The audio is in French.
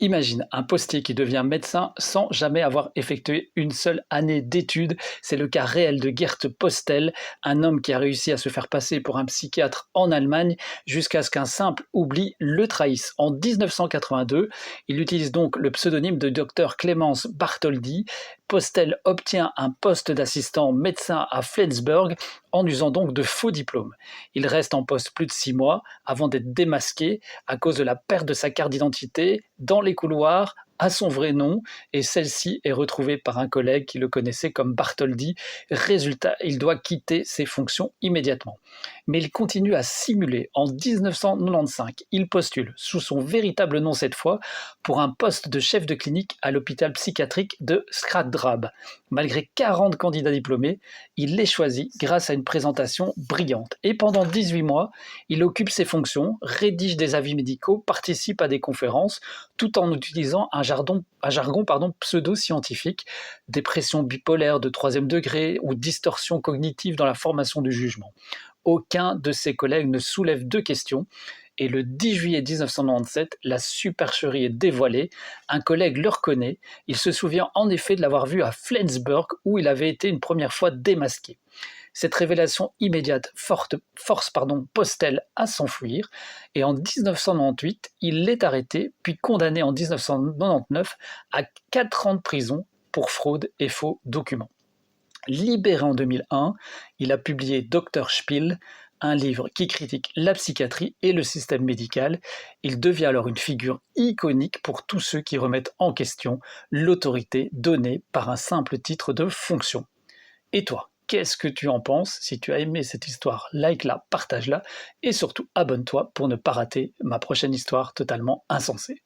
Imagine un postier qui devient médecin sans jamais avoir effectué une seule année d'études. C'est le cas réel de Gert Postel, un homme qui a réussi à se faire passer pour un psychiatre en Allemagne jusqu'à ce qu'un simple oubli le trahisse. En 1982, il utilise donc le pseudonyme de Dr Clemens Bartholdy. Postel obtient un poste d'assistant médecin à Flensburg en usant donc de faux diplômes. Il reste en poste plus de 6 mois avant d'être démasqué à cause de la perte de sa carte d'identité dans les couloirs à son vrai nom, et celle-ci est retrouvée par un collègue qui le connaissait comme Bartholdi. Résultat, il doit quitter ses fonctions immédiatement. Mais il continue à simuler. En 1995, il postule, sous son véritable nom cette fois, pour un poste de chef de clinique à l'hôpital psychiatrique de Skraddrab. Malgré 40 candidats diplômés, il est choisi grâce à une présentation brillante. Et pendant 18 mois, il occupe ses fonctions, rédige des avis médicaux, participe à des conférences, tout en utilisant un jargon pseudo-scientifique, dépression bipolaire de troisième degré ou distorsion cognitive dans la formation du jugement. Aucun de ses collègues ne soulève de questions, et le 10 juillet 1997, la supercherie est dévoilée. Un collègue le reconnaît. Il se souvient en effet de l'avoir vu à Flensburg, où il avait été une première fois démasqué. Cette révélation immédiate force Postel à s'enfuir, et en 1998, il est arrêté, puis condamné en 1999 à 4 ans de prison pour fraude et faux documents. Libéré en 2001, il a publié Dr Spiel, un livre qui critique la psychiatrie et le système médical. Il devient alors une figure iconique pour tous ceux qui remettent en question l'autorité donnée par un simple titre de fonction. Et toi, qu'est-ce que tu en penses? Si tu as aimé cette histoire, like-la, partage-la et surtout abonne-toi pour ne pas rater ma prochaine histoire totalement insensée.